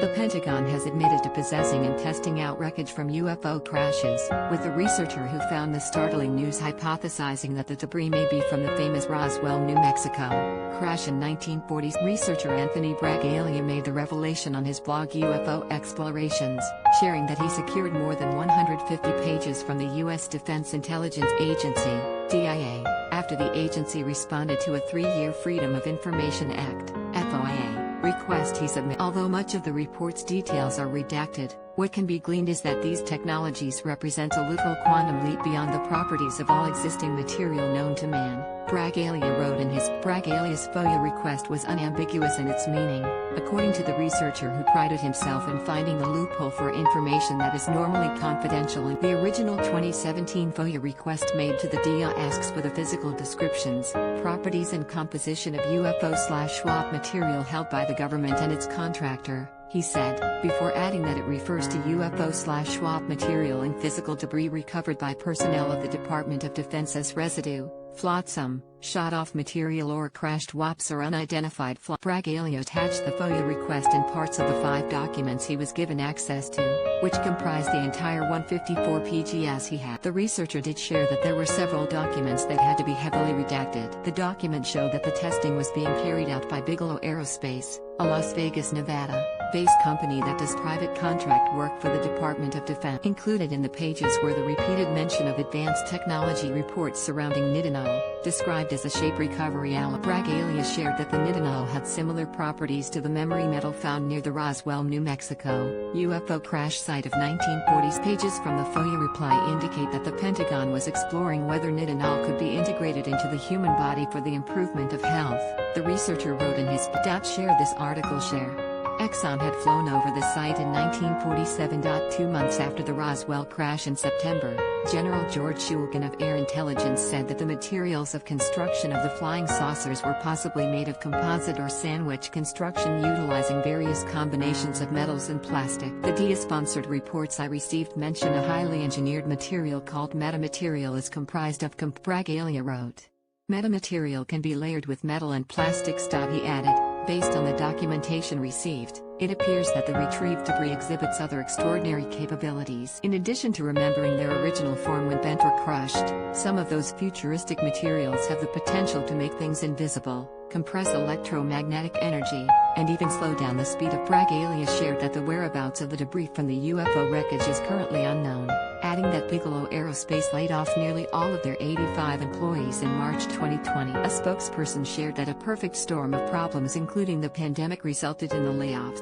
The Pentagon has admitted to possessing and testing out wreckage from UFO crashes, with a researcher who found the startling news hypothesizing that the debris may be from the famous Roswell, New Mexico crash in 1940s. Researcher Anthony Bragalia made the revelation on his blog UFO Explorations, sharing that he secured more than 150 pages from the U.S. Defense Intelligence Agency, DIA, after the agency responded to a 3-year Freedom of Information Act, FOIA, request he submitted. Although much of the report's details are redacted, what can be gleaned is that these technologies represent a literal quantum leap beyond the properties of all existing material known to man, Bragalia wrote in his. Bragalia's FOIA request was unambiguous in its meaning, according to the researcher who prided himself in finding the loophole for information that is normally confidential. In the original 2017 FOIA request made to the DIA asks for the physical descriptions, properties and composition of UFO/SWAP material held by the government and its contractor, he said, before adding that it refers to UFO/SWAP material and physical debris recovered by personnel of the Department of Defense as residue, flotsam, shot-off material or crashed WAPs or unidentified Bragalia attached the FOIA request and parts of the 5 documents he was given access to, which comprised the entire 154 PGs he had. The researcher did share that there were several documents that had to be heavily redacted. The documents showed that the testing was being carried out by Bigelow Aerospace, a Las Vegas, Nevada-based company that does private contract work for the Department of Defense. Included in the pages were the repeated mention of advanced technology reports surrounding nitinol, described as a shape recovery alloy. Bragalia shared that the nitinol had similar properties to the memory metal found near the Roswell, New Mexico, UFO crash site of 1940s. Pages from the FOIA reply indicate that the Pentagon was exploring whether nitinol could be integrated into the human body for the improvement of health, the researcher wrote in his. Share this article. Exxon had flown over the site in 1947. 2 months after the Roswell crash in September, General George Shulgin of Air Intelligence said that the materials of construction of the flying saucers were possibly made of composite or sandwich construction utilizing various combinations of metals and plastic. The DIA-sponsored reports I received mention a highly engineered material called metamaterial is comprised of Bragalia wrote. Metamaterial can be layered with metal and plastics. He added, based on the documentation received, it appears that the retrieved debris exhibits other extraordinary capabilities. In addition to remembering their original form when bent or crushed, some of those futuristic materials have the potential to make things invisible, compress electromagnetic energy, and even slow down the speed of. Bragalia shared that the whereabouts of the debris from the UFO wreckage is currently unknown, adding that Bigelow Aerospace laid off nearly all of their 85 employees in March 2020. A spokesperson shared that a perfect storm of problems including the pandemic resulted in the layoffs.